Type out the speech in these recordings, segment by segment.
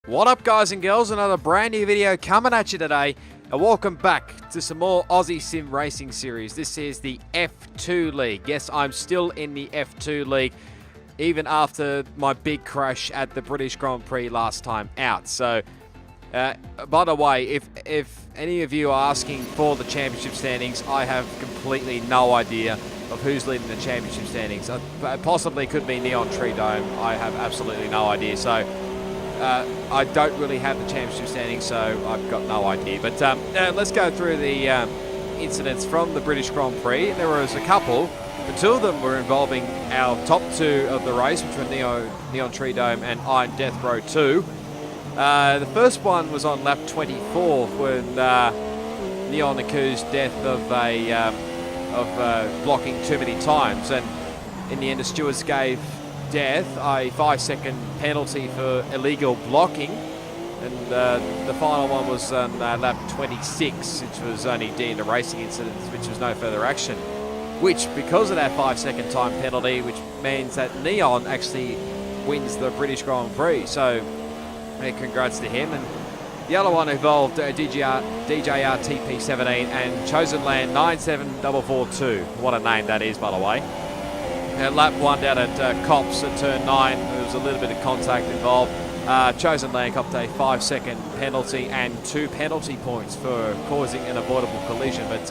What up, guys and girls? Another brand new video coming at you today, and welcome back to some more Aussie Sim Racing Series. This is the F2 League. Yes, I'm still in the F2 League, even after my big crash at the British Grand Prix last time out. So, by the way, if any of you are asking for the championship standings, I have completely no idea of who's leading the championship standings. Possibly could be Neon Tree Dome. I have absolutely no idea. So, I don't really have the championship standing, so I've got no idea. But let's go through the incidents from the British Grand Prix. There was a couple, but two of them were involving our top two of the race, which were Neon Tree Dome and Iron Death Row 2. The first one was on lap 24 when Neon accused Death of blocking too many times, and in the end the stewards gave Death a 5-second penalty for illegal blocking, and the final one was on lap 26, which was only deemed a racing incident, which was no further action, which, because of that 5-second time penalty, which means that Neon actually wins the British Grand Prix. So congrats to him. And the other one involved DJR TP17 and Chosen Land 97442. What a name that is, by the way. Lap 1 down at Cops at turn 9, there was a little bit of contact involved. Chosen Land copped a 5-second penalty and 2 penalty points for causing an avoidable collision. But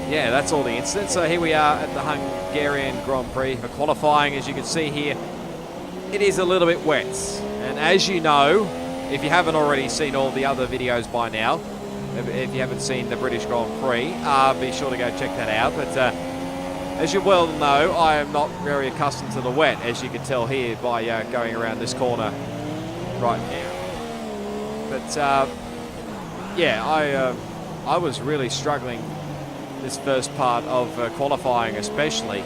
yeah, that's all the incidents. So here we are at the Hungarian Grand Prix for qualifying. As you can see here, it is a little bit wet. And as you know, if you haven't already seen all the other videos by now, if you haven't seen the British Grand Prix, be sure to go check that out. But as you well know, I am not very accustomed to the wet, as you can tell here by going around this corner right now. But yeah, I was really struggling this first part of qualifying, especially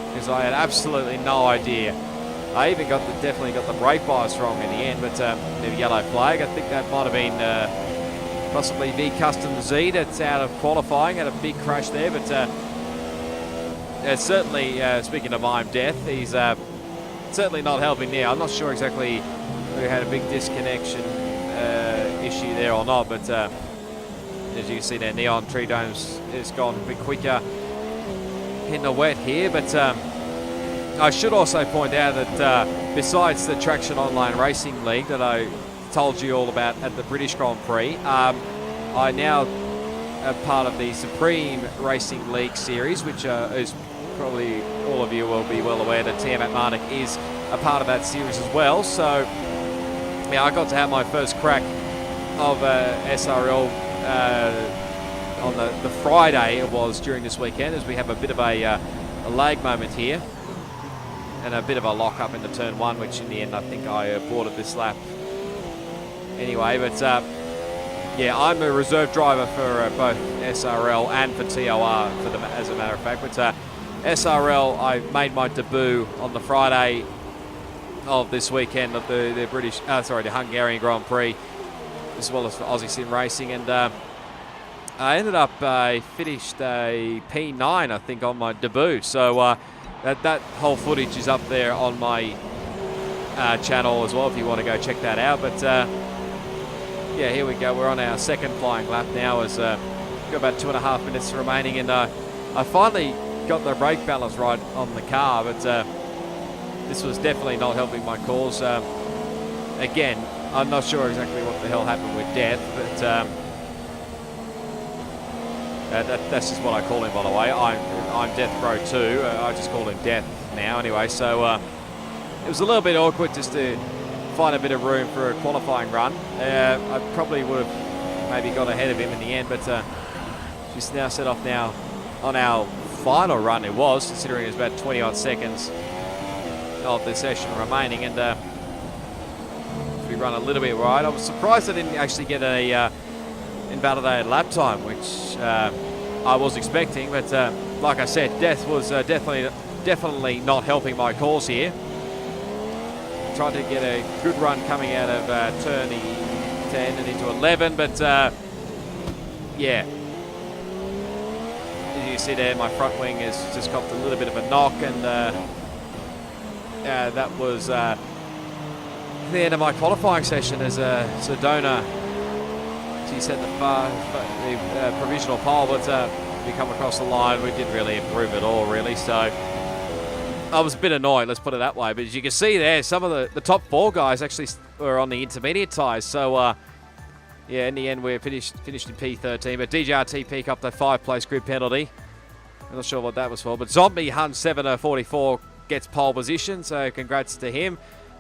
because I had absolutely no idea. I even definitely got the brake bias wrong in the end, but the yellow flag, I think that might have been possibly V Custom Z that's out of qualifying. Had a big crash there, but certainly, speaking of I'm Death, he's certainly not helping now. I'm not sure exactly if we had a big disconnection issue there or not, but as you can see there, Neon Tree Domes has gone a bit quicker in the wet here. But I should also point out that besides the Traction Online Racing League that I told you all about at the British Grand Prix, I now am part of the Supreme Racing League series, which is probably all of you will be well aware that TM Atlantic is a part of that series as well. So yeah, I got to have my first crack of SRL on the Friday it was during this weekend, as we have a bit of a lag moment here and a bit of a lock up into turn 1, which in the end I think I aborted this lap anyway. But yeah, I'm a reserve driver for both SRL and for TOR, as a matter of fact. But SRL, I made my debut on the Friday of this weekend of the Hungarian Grand Prix, as well as for Aussie Sim Racing, and I ended up finished a P9, I think, on my debut. So that whole footage is up there on my channel as well, if you want to go check that out. But yeah, here we go. We're on our second flying lap now, as we've got about 2.5 minutes remaining, and I finally got the brake balance right on the car, but this was definitely not helping my cause. Again, I'm not sure exactly what the hell happened with Death, but that's just what I call him, by the way. I'm Death Row 2. I just call him Death now anyway. So it was a little bit awkward just to find a bit of room for a qualifying run. I probably would have maybe got ahead of him in the end, but just now set off now on our final run. It was, considering it's about 20 odd seconds of the session remaining, and we run a little bit wide. I was surprised I didn't actually get a invalidated lap time, which I was expecting, but like I said, Death was definitely not helping my cause here. Tried to get a good run coming out of turn 10 and into 11, but yeah, as you see there, my front wing has just copped a little bit of a knock, and that was the end of my qualifying session as Sedona. She set the provisional pole, but we come across the line, we didn't really improve at all, really. So I was a bit annoyed, let's put it that way. But as you can see there, some of the top 4 guys actually were on the intermediate tyres. So yeah, in the end, we finished in P13. But DJRT picked up the 5-place grid penalty. I'm not sure what that was for. But Zombie Hunt 744 gets pole position, so congrats to him.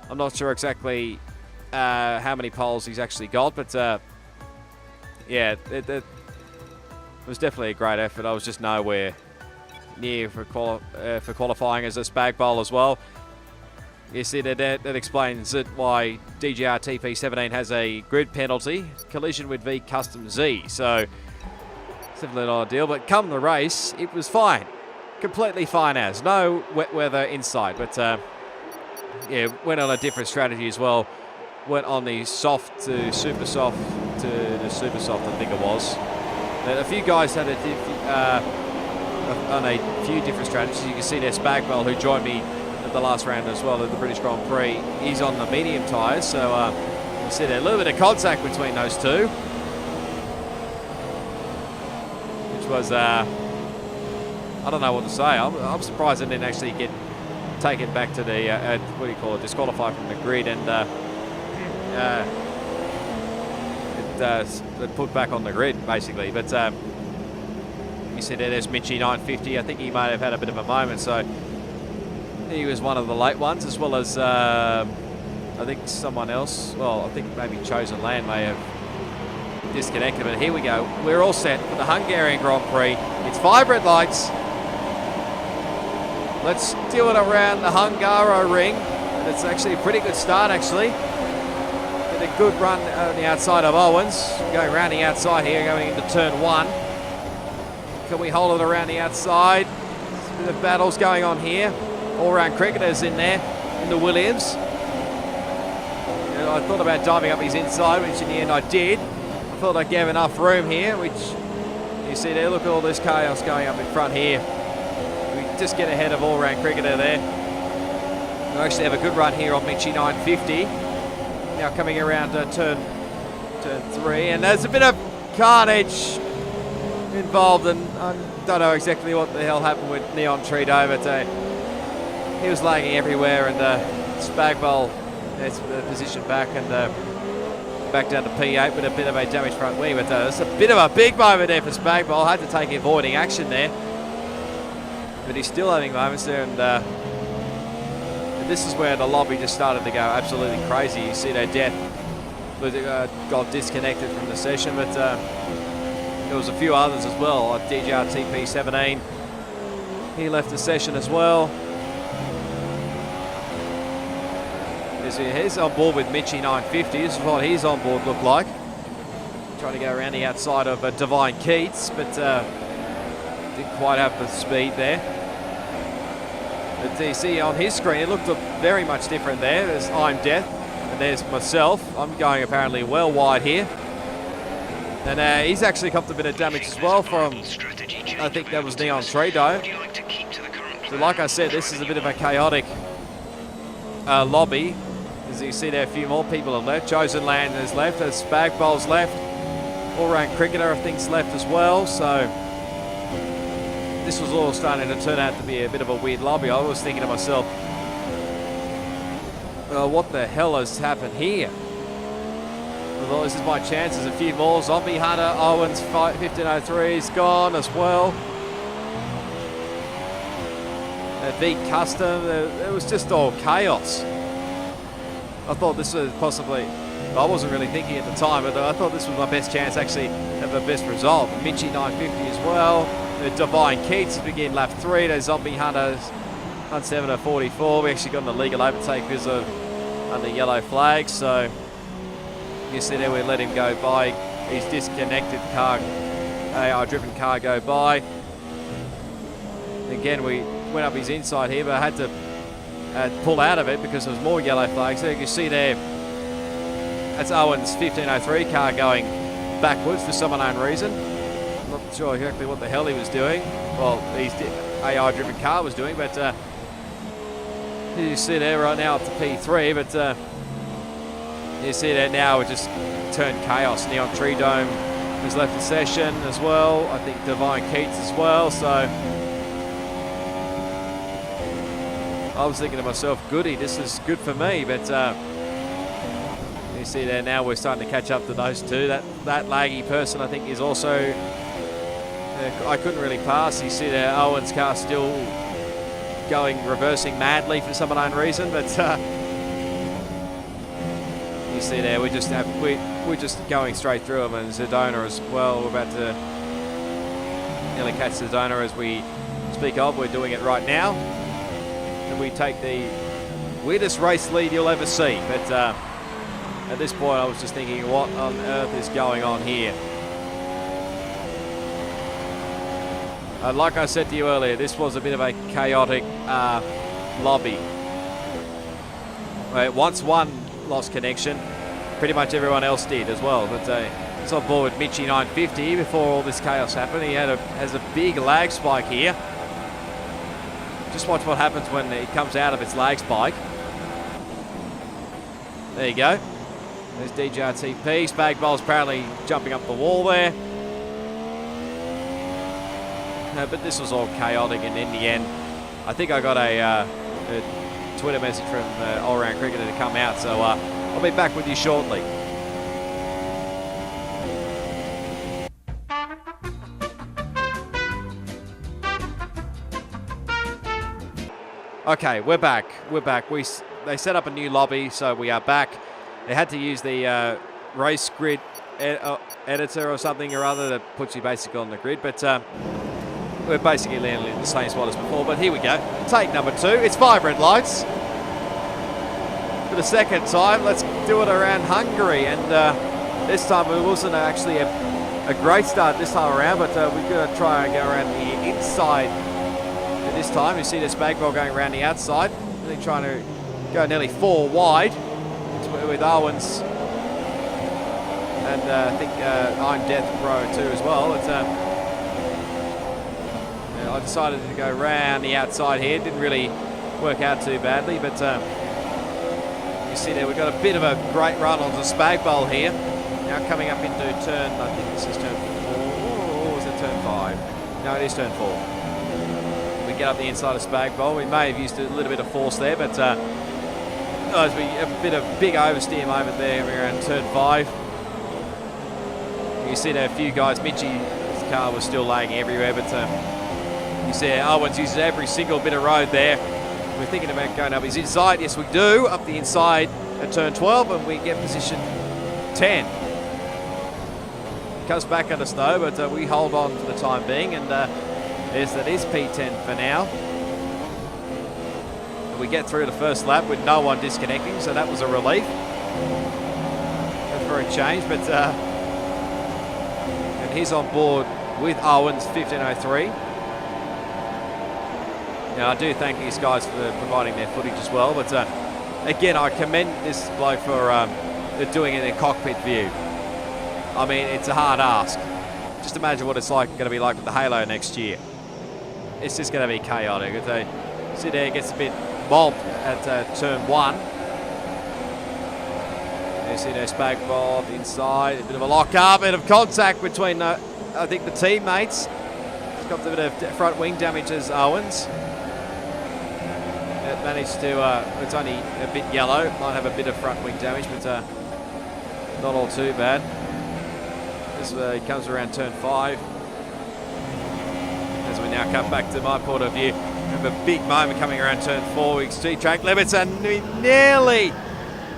I'm not sure exactly how many poles he's actually got, but yeah, it was definitely a great effort. I was just nowhere near for qualifying as a spag bowl as well. You see, that explains it why DGR TP17 has a grid penalty, collision with V Custom Z. So, it's definitely not ideal, but come the race, it was fine. Completely fine as. No wet weather inside, but yeah, went on a different strategy as well. Went on the soft to super soft to the super soft, I think it was. A few guys had on a few different strategies. You can see there SPAGBOL, who joined me at the last round as well at the British Grand Prix. He's on the medium tyres, so you see there a little bit of contact between those two, which was I don't know what to say. I'm surprised I didn't actually get taken back to the what do you call it, disqualified from the grid, and put back on the grid basically. But you see there's Mitchie950. I think he might have had a bit of a moment, so he was one of the late ones, as well as I think someone else. Well, I think maybe Chosen Land may have disconnected, but here we go. We're all set for the Hungarian Grand Prix. It's 5 red lights. Let's do it around the Hungaro ring. And it's actually a pretty good start, actually. Get a good run on the outside of Owens. Going around the outside here, going into turn 1. Can we hold it around the outside? There's a bit of battles going on here. All-round cricketers in there, in the Williams. I thought about diving up his inside, which in the end I did. I thought I gave enough room here, which you see there. Look at all this chaos going up in front here. We just get ahead of all-round cricketer there. We actually have a good run here on Mitchie950. Now coming around turn 3, and there's a bit of carnage involved, and I don't know exactly what the hell happened with Neon Trito, but he was lagging everywhere, and SPAGBOL has the position back, and back down to P8 with a bit of a damaged front wing. But it's a bit of a big moment there for SPAGBOL. Had to take avoiding action there, but he's still having moments there, and this is where the lobby just started to go absolutely crazy. You see their death got disconnected from the session, but there was a few others as well, like DJR TP17. He left the session as well. He's on board with Mitchie950. This is what his on board looked like. Trying to go around the outside of Divine Keats, but didn't quite have the speed there. But you see on his screen, it looked very much different there. There's I'm Death, and there's myself. I'm going apparently well wide here. And he's actually copped a bit of damage as well from, I think that was Neon Trado. So like I said, this is a bit of a chaotic lobby. As you see there, a few more people have left. Chosen Land has left, as SPAGBOL's left. All-round cricketer, I think's left as well. So this was all starting to turn out to be a bit of a weird lobby. I was thinking to myself, what the hell has happened here? Well, this is my chance. There's a few more. Zombie Hunter, Owens, 1503 is gone as well. V Custom, it was just all chaos. I thought this was possibly, I wasn't really thinking at the time, but I thought this was my best chance actually have the best result. Mitchie950 as well. The Divine Keats begin lap 3. There's Zombie Hunters, 744. We actually got an illegal overtake because of under yellow flags. So you see there, we let him go by. He's disconnected car, AI-driven car go by. Again, we went up his inside here, but I had to pull out of it because there was more yellow flags. So you can see there, that's Owen's 1503 car going backwards for some unknown reason. I'm not sure exactly what the hell he was doing. Well, his AI-driven car was doing, but you see there right now up to P3, but You see that now, it just turned chaos. Neon Tree Dome has left the session as well. I think Divine Keats as well. So I was thinking to myself, goody, this is good for me. But you see there now, we're starting to catch up to those two. That laggy person, I think, is also... I couldn't really pass. You see there, Owen's car still reversing madly for some unknown reason. But you see there, we're just going straight through them, and Zedona as well. We're about to nearly catch Zedona as we speak of. We're doing it right now, and we take the weirdest race lead you'll ever see. But at this point, I was just thinking, what on earth is going on here? Like I said to you earlier, this was a bit of a chaotic lobby. Once one lost connection, pretty much everyone else did as well. But it's on board with Mitchie950 before all this chaos happened. He has a big lag spike here. Just watch what happens when it comes out of its lag spike. There you go. There's DJRTP. Spagbol's apparently jumping up the wall there. No, but this was all chaotic, and in the end, I think I got a Twitter message from All Round Cricketer to come out, so I'll be back with you shortly. Okay, we're back. They set up a new lobby, so we are back. They had to use the race grid editor or something or other that puts you basically on the grid, but we're basically landing in the same spot as before. But here we go. Take number 2. It's 5 red lights. For the second time, let's do it around Hungary. And this time it wasn't actually a great start this time around, but we're going to try and go around the inside this time. You see the SPAGBOL going around the outside. Really trying to go nearly 4 wide with Owens. And I think I'm Death Pro too as well. It's I decided to go round the outside here. Didn't really work out too badly, but you see there, we've got a bit of a great run on the SPAGBOL here. Now coming up into turn, I think this is turn 4, or is it turn 5? No, it is turn 4. We get up the inside of SPAGBOL. We may have used a little bit of force there, but a bit of big oversteer moment there around turn 5. You see there, a few guys, Mitchie's car was still lagging everywhere, but you see Owens uses every single bit of road there. We're thinking about going up his inside. Yes, we do. Up the inside at turn 12, and we get position 10. Comes back at us though, but we hold on for the time being, and that is P10 for now. And we get through the first lap with no one disconnecting, so that was a relief for a change. But and he's on board with Owens 1503. Now, I do thank these guys for providing their footage as well, but again, I commend this bloke for doing it in cockpit view. I mean, it's a hard ask. Just imagine what it's going to be like with the Halo next year. It's just going to be chaotic. If they sit there, gets a bit bombed at turn 1. You see there, SPAGBOL inside, a bit of a lock-up, a bit of contact between, I think, the teammates. He's got a bit of front wing damage as Owens. Managed to, it's only a bit yellow, might have a bit of front wing damage, but not all too bad. This comes around turn 5. As we now come back to my point of view, we have a big moment coming around turn 4. We exceed track limits, and we nearly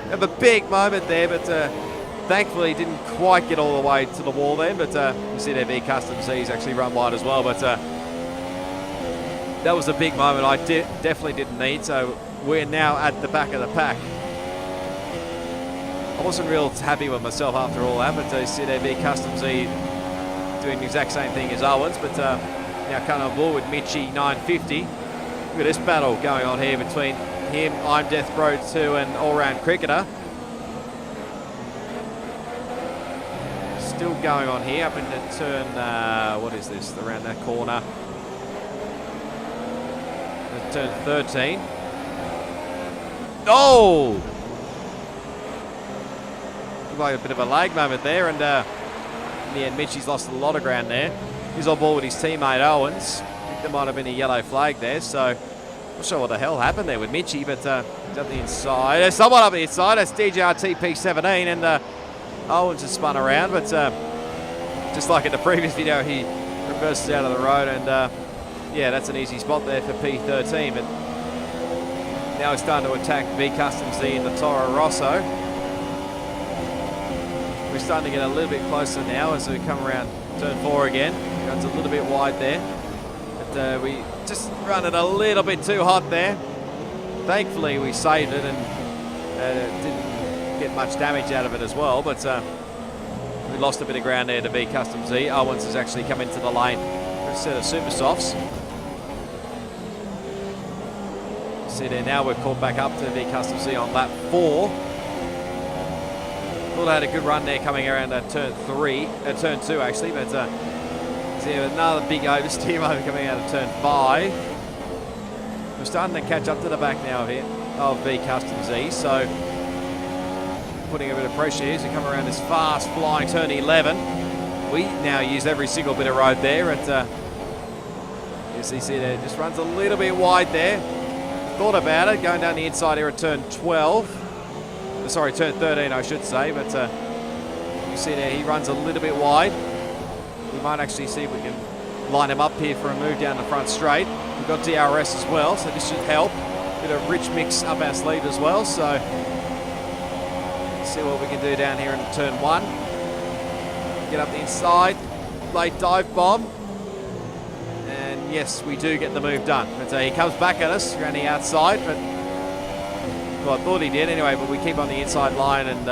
have a big moment there, but thankfully didn't quite get all the way to the wall then. But you see there, V Custom C's actually run wide as well, but that was a big moment I definitely didn't need, so we're now at the back of the pack. I wasn't real happy with myself after all that, but you see there, V Custom Z doing the exact same thing as Owens, but now coming on board with Mitchie950. Look at this battle going on here between him, I'm Death Pro 2, and All Round Cricketer. Still going on here up into turn, what is this, around that corner. Turn 13. Oh! Looked like a bit of a lag moment there, and in the end, Mitchie's lost a lot of ground there. He's on board with his teammate Owens. I think there might have been a yellow flag there, so not sure what the hell happened there with Mitchie, but he's up the inside. There's someone up the inside. That's DJRTP17, and Owens has spun around, but just like in the previous video, he reverses out of the road, and yeah, that's an easy spot there for P13. But now he's starting to attack V Custom Z in the Toro Rosso. We're starting to get a little bit closer now as we come around turn 4 again. Runs a little bit wide there, but we just run it a little bit too hot there. Thankfully, we saved it and didn't get much damage out of it as well, but we lost a bit of ground there to V Custom Z. Owens has actually come into the lane for a set of super softs. See there, now we're caught back up to V Custom Z on lap 4. Thought I had a good run there coming around turn 2 actually, but see another big oversteer over coming out of turn 5. We're starting to catch up to the back now here of V Custom Z, so putting a bit of pressure here as we come around this fast flying turn 11. We now use every single bit of road there, and as you see there, just runs a little bit wide there. Thought about it, going down the inside here at turn 12. Sorry, turn 13 I should say, but you see there he runs a little bit wide. We might actually see if we can line him up here for a move down the front straight. We've got DRS as well, so this should help. Bit of rich mix up our sleeve as well, so let's see what we can do down here in turn 1. Get up the inside, late dive bomb, and yes, we do get the move done. But he comes back at us around the outside, but well, I thought he did anyway, but we keep on the inside line, and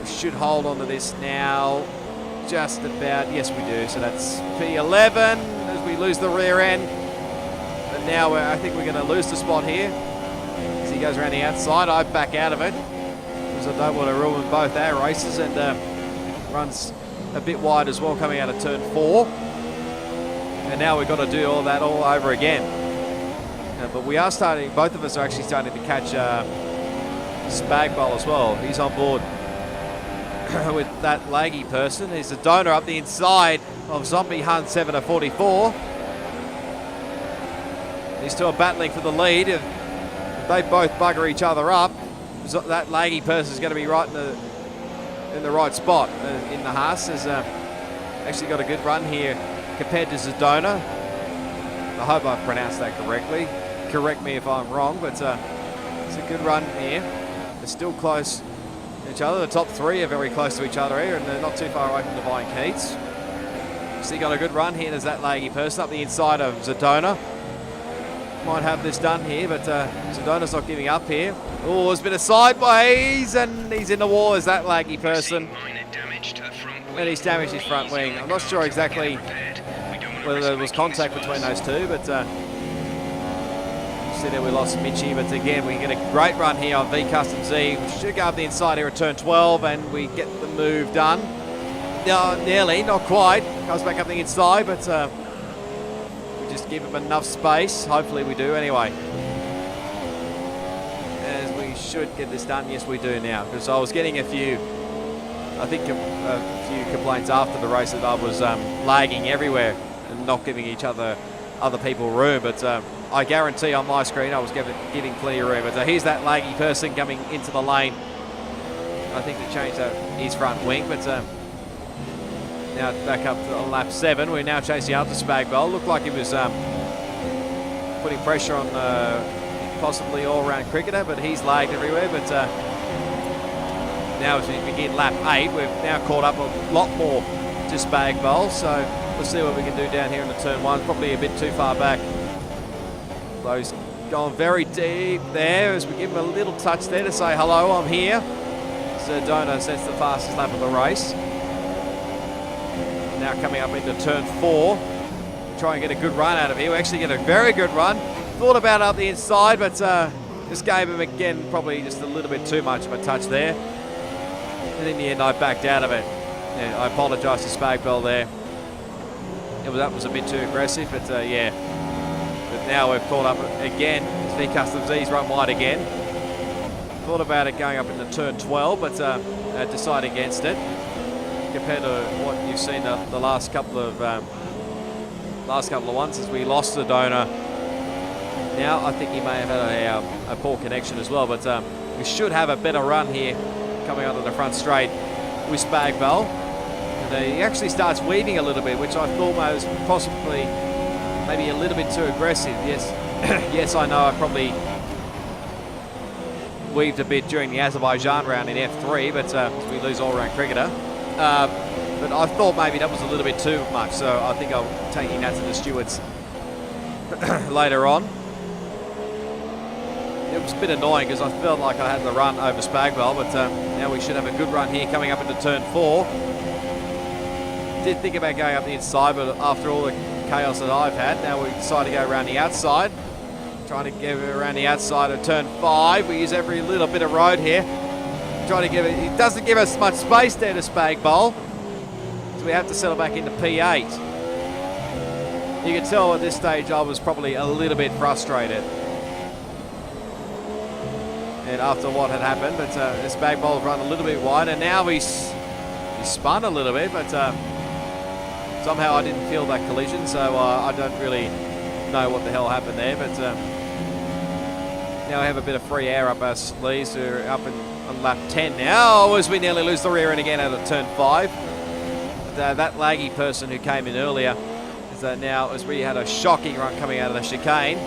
we should hold on to this now just about. Yes, we do. So that's P11 as we lose the rear end. But now I think we're going to lose the spot here. As he goes around the outside, I back out of it because I don't want to ruin both our races, and runs a bit wide as well coming out of turn 4. And now we've got to do all that all over again. But we are starting, both of us are actually starting to catch Spagbol as well. He's on board with that laggy person. He's a donor up the inside of Zombie Hunt 7 to 44. These two are battling for the lead. If they both bugger each other up, that laggy person is going to be right in the right spot. In the Haas has actually got a good run here compared to Zedona. I hope I've pronounced that correctly. Correct me if I'm wrong, but it's a good run here. They're still close to each other. The top 3 are very close to each other here, and they're not too far away from Divine Keats. So he got a good run here. There's that laggy person up the inside of Zedona. Might have this done here, but Zedona's not giving up here. Oh, there's been a sideways, and he's in the wall as that laggy person. And he's damaged his front wing. I'm not sure exactly whether there was contact between those two, but see there we lost Mitchie, but again we get a great run here on V Custom Z. We should go up the inside here at turn 12, and we get the move done. No, nearly, not quite. Comes back up the inside, but we just give him enough space. Hopefully we do anyway. As we should get this done. Yes, we do now, because I was getting a few complaints after the race that I was lagging everywhere and not giving other people room, but I guarantee on my screen I was giving plenty of room. But here's that laggy person coming into the lane. I think they changed his front wing, but now back up to lap 7. We're now chasing after Spagbol. Looked like he was putting pressure on possibly all-round cricketer, but he's lagged everywhere. But now as we begin lap 8, we've now caught up a lot more to Spagbol. So we'll see what we can do down here in the turn 1. Probably a bit too far back. He's going very deep there as we give him a little touch there to say hello, I'm here. Zedona sets the fastest lap of the race. Now coming up into turn 4. Try and get a good run out of here. We actually get a very good run. Thought about up the inside, but just gave him again probably just a little bit too much of a touch there. And in the end I backed out of it. Yeah, I apologise to Spagbol there. That was a bit too aggressive, but yeah. But now we've caught up again. V Custom Z's run wide again. Thought about it going up into turn 12, but decide against it compared to what you've seen the last couple of ones as we lost the donor. Now I think he may have had a poor connection as well, but we should have a better run here coming onto the front straight with SPAGBOL. And he actually starts weaving a little bit, which I thought was possibly maybe a little bit too aggressive. Yes, yes, I know I probably weaved a bit during the Azerbaijan round in F3, but we lose all-round cricketer. But I thought maybe that was a little bit too much, so I think I'm taking that to the stewards later on. It was a bit annoying because I felt like I had the run over SPAGBOL, but now we should have a good run here coming up into turn 4. Did think about going up the inside, but after all the chaos that I've had, now we decide to go around the outside. Trying to get around the outside of turn 5. We use every little bit of road here. Trying to give it, it doesn't give us much space there to SPAGBOL. So we have to settle back into P8. You can tell at this stage I was probably a little bit frustrated. And after what had happened, but SPAGBOL run a little bit wide, and now he spun a little bit, but somehow I didn't feel that collision, so I don't really know what the hell happened there, but now we have a bit of free air up our sleeves. We're up on lap 10 now as we nearly lose the rear end again out of turn 5. That laggy person who came in earlier is now, as we had a shocking run coming out of the chicane,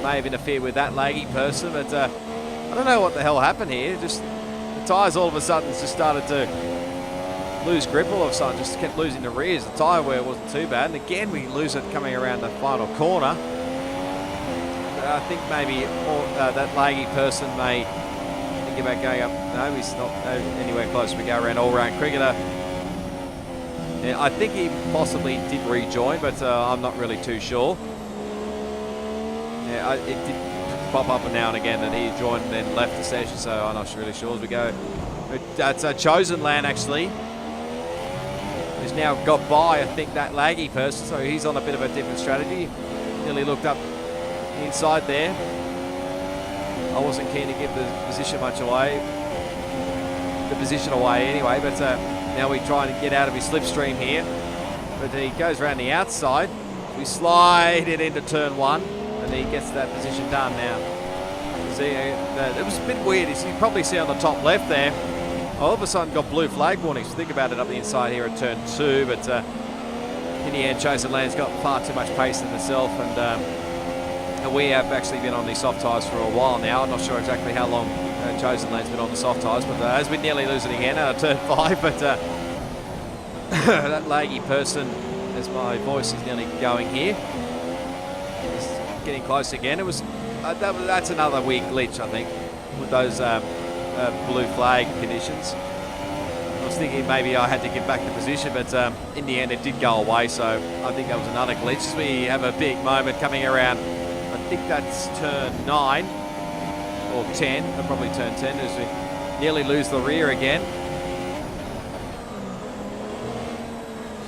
may have interfered with that laggy person, but I don't know what the hell happened here. Just the tyres all of a sudden just started to lose grip all of a sudden, just kept losing the rears. The tyre wear wasn't too bad, and again we lose it coming around the final corner. I think maybe that laggy person may think about going up. No, he's not anywhere close. We go around all-round cricketer. And I think he possibly did rejoin, but I'm not really too sure. Yeah, it did pop up now and again that he joined and then left the session, so I'm not really sure as we go. That's a chosen land actually. He's now got by, I think, that laggy person, so he's on a bit of a different strategy. Nearly looked up inside there. I wasn't keen to give the position much away. The position away anyway, but now we try to get out of his slipstream here. But he goes around the outside. We slide it into turn 1, and he gets that position done now. See, it was a bit weird. As you probably see on the top left there, all of a sudden got blue flag warnings. Think about it up the inside here at turn 2, but in the end, Chosen Land's got far too much pace in itself, and we have actually been on these soft tyres for a while now. I'm not sure exactly how long Chosen Land's been on the soft tyres, but as we nearly lose it again out of turn 5, but that laggy person, as my voice is nearly going here, is getting close again. It was that's another weird glitch, I think, with those blue flag conditions. I was thinking maybe I had to give back the position, but in the end it did go away, so I think that was another glitch. As we have a big moment coming around, I think that's turn 9 or 10, but probably turn 10, as we nearly lose the rear again.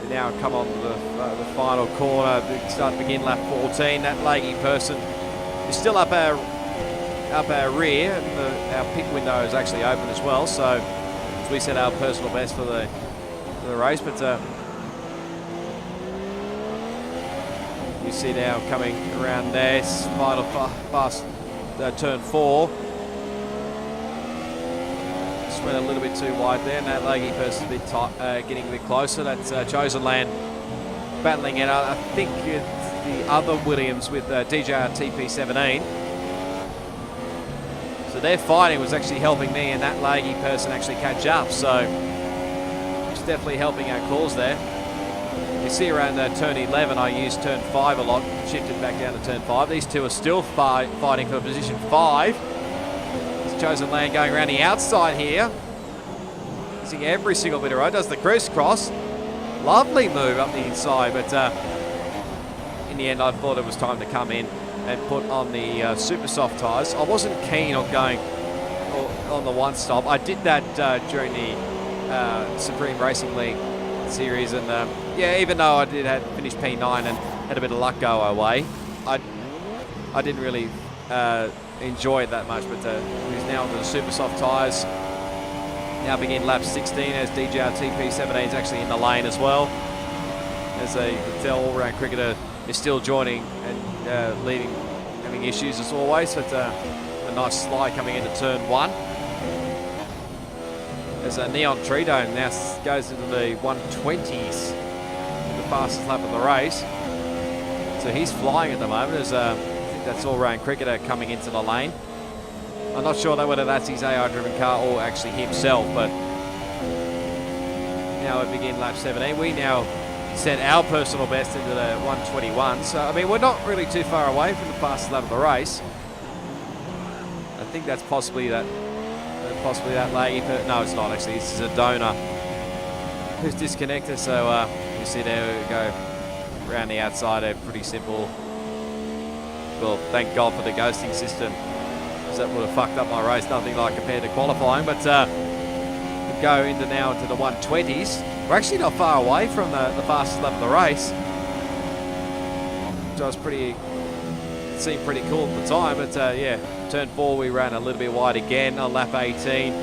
So now come on to the final corner, start to begin lap 14. That laggy person is still up our rear, and our pit window is actually open as well, so as we set our personal best for the race, but you see now coming around there, final past turn 4. Just went a little bit too wide there, and that laggy person a bit tight, getting a bit closer. That's Chosen Land battling it. I think the other Williams with DJR TP17. So their fighting was actually helping me and that laggy person actually catch up. So it's definitely helping our cause there. You see around turn 11, I used turn 5 a lot, shifted back down to turn 5. These two are still fighting for position 5. It's Chosen Land going around the outside here. Using every single bit of road, does the crisscross. Lovely move up the inside, but in the end I thought it was time to come in and put on the super soft tyres. I wasn't keen on going on the one stop. I did that during the Supreme Racing League series, and yeah, even though I did finish P9 and had a bit of luck go our way, I didn't really enjoy it that much, but he's now onto the super soft tyres. Now begin lap 16 as DJRTP17 is actually in the lane as well. As a all-round cricketer is still joining and leading, having issues as always, but a nice slide coming into turn 1. As a Neon Tree Dome now goes into the 120s, the fastest lap of the race. So he's flying at the moment as I think that's all-round cricketer coming into the lane. I'm not sure though whether that's his AI-driven car or actually himself, but now we begin lap 17. We now set our personal best into the 121. So, I mean, we're not really too far away from the fastest lap of the race. I think that's possibly that laggy. No, it's not actually. This is a donor who's disconnected. So you see there we go around the outside. They're pretty simple. Well, thank God for the ghosting system, because that would have fucked up my race. Nothing like compared to qualifying, but we go into the 120s. We're actually not far away from the fastest lap of the race, which was seemed pretty cool at the time. But yeah, turn 4 we ran a little bit wide again on lap 18.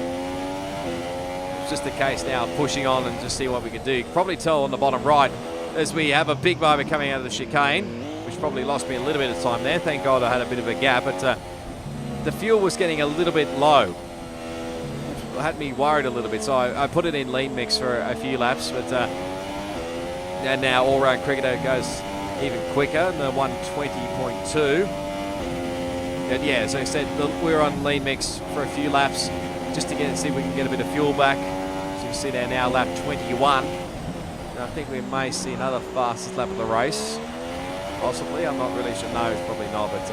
It's just a case now of pushing on and just see what we can do. You can probably tell on the bottom right as we have a big moment coming out of the chicane, which probably lost me a little bit of time there. Thank God I had a bit of a gap, but the fuel was getting a little bit low. It had me worried a little bit, so I put it in lean mix for a few laps, but and now all-round cricketer goes even quicker, the 120.2. And yeah, as I said, we're on lean mix for a few laps just to see if we can get a bit of fuel back. So you can see there now lap 21. And I think we may see another fastest lap of the race, possibly. I'm not really sure. No, it's probably not, but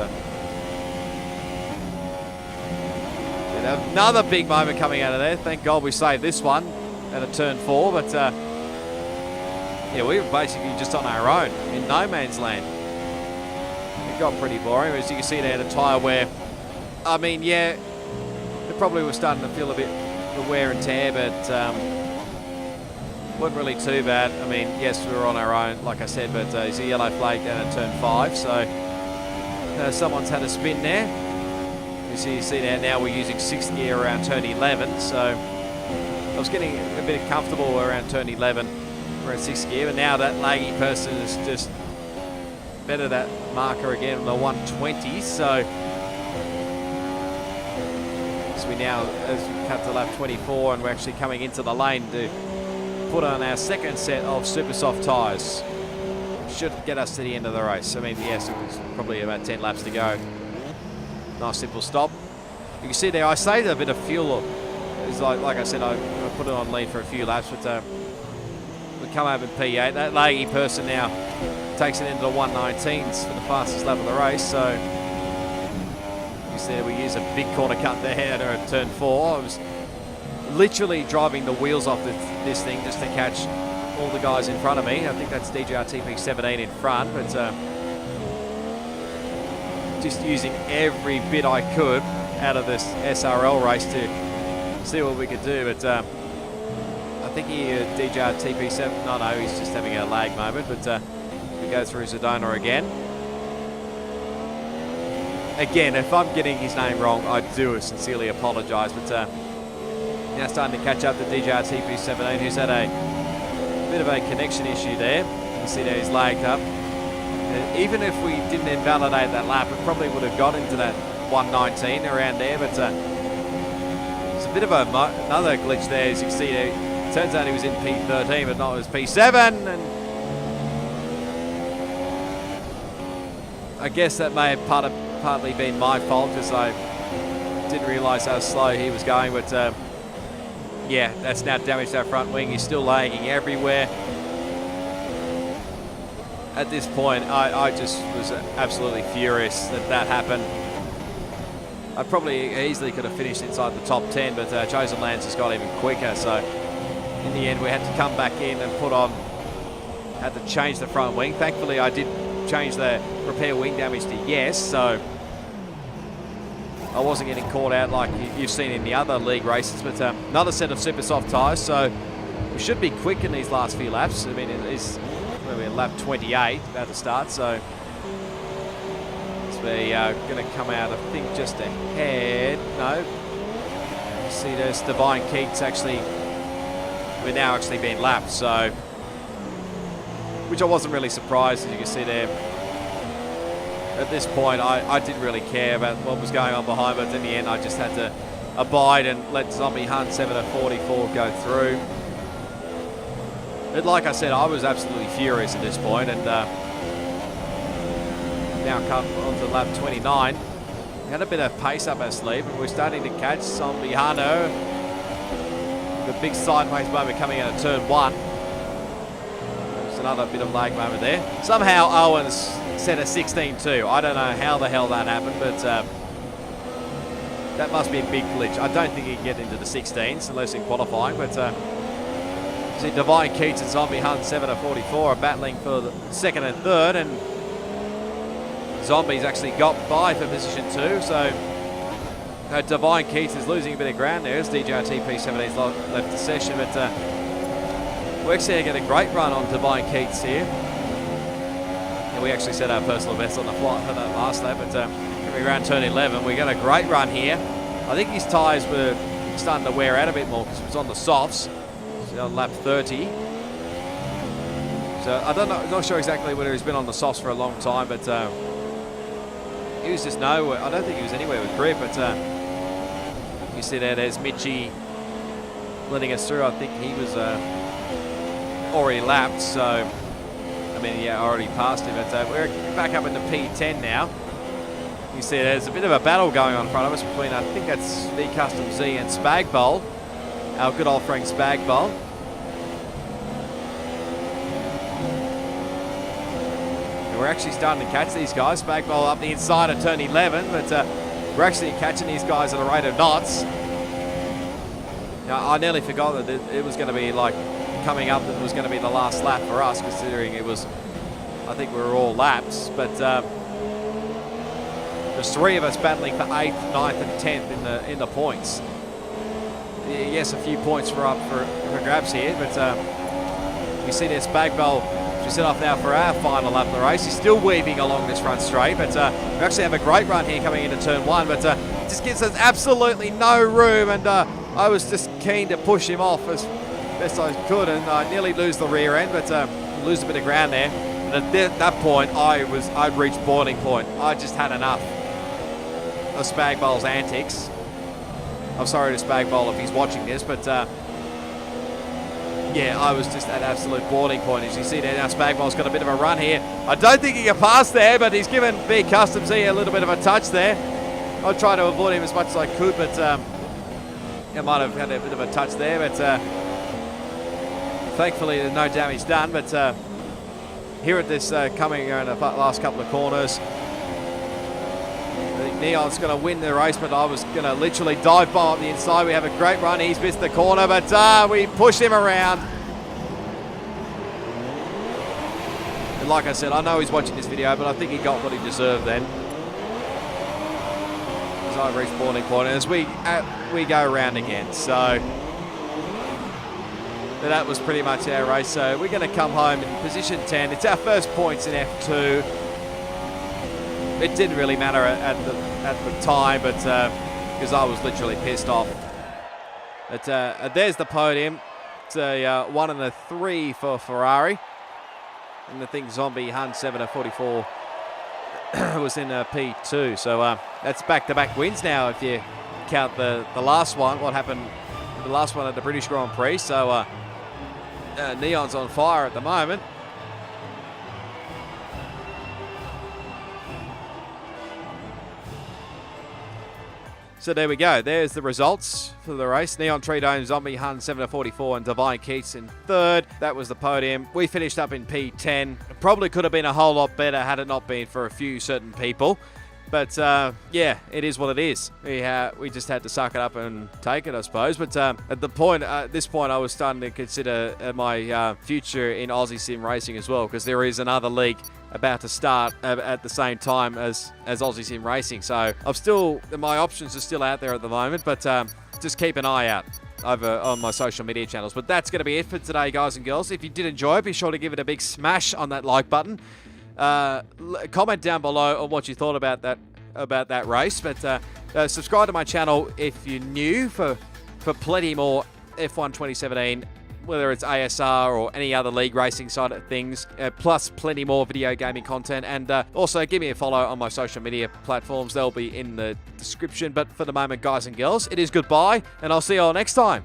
another big moment coming out of there. Thank God we saved this one at a turn 4, but yeah, we were basically just on our own in no man's land. It got pretty boring. As you can see there, the tyre wear. I mean, yeah, it probably was starting to feel a bit the wear and tear, but wasn't really too bad. I mean, yes, we were on our own, like I said, but it's a yellow flag down at turn 5, so someone's had a spin there. You see there now we're using 6th gear around turn 11, so I was getting a bit comfortable around turn 11, around 6th gear, but now that laggy person is just better that marker again on the 120, so as we cut to lap 24 and we're actually coming into the lane to put on our second set of super soft tyres. Should get us to the end of the race. I mean, yes, it was probably about 10 laps to go. Nice simple stop. You can see there I saved a bit of fuel. It's like I said, I put it on lean for a few laps, but we come over in P8. That laggy person now takes it into the 119s for the fastest lap of the race. So you see we use a big corner cut there at turn 4. I was literally driving the wheels off this thing just to catch all the guys in front of me. I think that's DJRTP17 in front, but just using every bit I could out of this SRL race to see what we could do. But I think DJRTP7, no, he's just having a lag moment, but we go through Zidona again. Again, if I'm getting his name wrong, I do sincerely apologise, but now starting to catch up to DJRTP17, who's had a bit of a connection issue there. You can see there he's lagged up. Even if we didn't invalidate that lap, it probably would have got into that 119 around there, but it's a bit of another glitch there. As you can see there, it turns out he was in P13, but not it was P7, and I guess that may have partly been my fault, because I didn't realise how slow he was going, but yeah, that's now damaged our front wing. He's still lagging everywhere. At this point, I just was absolutely furious that happened. I probably easily could have finished inside the top 10, but Chosen Lands has got even quicker. So in the end, we had to come back in and had to change the front wing. Thankfully, I did change the repair wing damage to yes, so I wasn't getting caught out like you've seen in the other league races. But another set of super soft tyres, so we should be quick in these last few laps. I mean, it's we're lap 28 about to start, so we're going to come out, I think, just ahead. No, see there's Divine Keats actually, we're now actually being lapped, so, which I wasn't really surprised, as you can see there. At this point, I didn't really care about what was going on behind, but in the end, I just had to abide and let Zombie Hunt 744 go through. But like I said, I was absolutely furious at this point, and now come on to lap 29. Had a bit of pace up our sleeve, and we're starting to catch Zombie Hunter. The big sideways moment coming out of turn 1. There's another bit of lag moment there. Somehow Owens set a 16.2. I don't know how the hell that happened, but that must be a big glitch. I don't think he can get into the 16s unless in qualifying, but see Divine Keats and Zombie Hunt 744 are battling for the second and third, and Zombie's actually got by for position 2, so Divine Keats is losing a bit of ground there as DJRT P17's left the session, but we're actually going to get a great run on Divine Keats here. And we actually set our personal best on the flight for that last lap, but coming around turn 11, we got a great run here. I think his tyres were starting to wear out a bit more because it was on the softs. So on lap 30. So I don't know, I'm not sure exactly whether he's been on the softs for a long time, but he was just nowhere. I don't think he was anywhere with grip, but you see there's Mitchie letting us through. I think he was already lapped, so I mean, yeah, already passed him. But we're back up into P10 now. You see there's a bit of a battle going on in front of us between, I think that's V Custom Z and Spagbol, our good old friend Spagbol. We're actually starting to catch these guys. Spagbol up the inside of turn 11, but we're actually catching these guys at a rate of knots. Now, I nearly forgot that it was going to be like coming up, that it was going to be the last lap for us, considering it was, I think we were all laps, but there's 3 of us battling for 8th, 9th and 10th in the points. Yes, a few points were up for grabs here, but you see there's Spagbol. We set off now for our final lap of the race. He's still weaving along this front straight, but we actually have a great run here coming into turn 1, but it just gives us absolutely no room, and I was just keen to push him off as best I could, and I nearly lose the rear end, but lose a bit of ground there. And at that point, I'd reached boiling point. I just had enough of Spagbol's antics. I'm sorry to Spagbol if he's watching this, but yeah, I was just at absolute boiling point. As you see there now, Spagbol's got a bit of a run here. I don't think he can pass there, but he's given B Custom Z a little bit of a touch there. I tried to avoid him as much as I could, but I might have had a bit of a touch there, but thankfully there's no damage done. But here at this coming around the last couple of corners, I think Neon's going to win the race, but I was going to literally dive bomb up the inside. We have a great run. He's missed the corner, but we push him around. And like I said, I know he's watching this video, but I think he got what he deserved then. As I reached boiling point, and as we go around again. So that was pretty much our race. So we're going to come home in position 10. It's our first points in F2. It didn't really matter at the time, but because I was literally pissed off. But there's the podium. It's a 1 and a 3 for Ferrari. And I think Zombie Hunt 744 was in P2. So that's back-to-back wins now if you count the last one, what happened the last one at the British Grand Prix. So Neon's on fire at the moment. So there we go. There's the results for the race. Neon Tree Dome, Zombie Hunt 744 and Divine Keats in 3rd. That was the podium. We finished up in P10. It probably could have been a whole lot better had it not been for a few certain people. But yeah, it is what it is. We just had to suck it up and take it, I suppose. But at this point, I was starting to consider my future in Aussie Sim racing as well, because there is another league about to start at the same time as Aussie Sim Racing. So my options are still out there at the moment, but just keep an eye out over on my social media channels. But that's going to be it for today, guys and girls. If you did enjoy it, be sure to give it a big smash on that like button. Comment down below on what you thought about that race. But subscribe to my channel if you're new for for plenty more F1 2017, whether it's ASR or any other league racing side of things, plus plenty more video gaming content. And also give me a follow on my social media platforms. They'll be in the description. But for the moment, guys and girls, it is goodbye, and I'll see you all next time.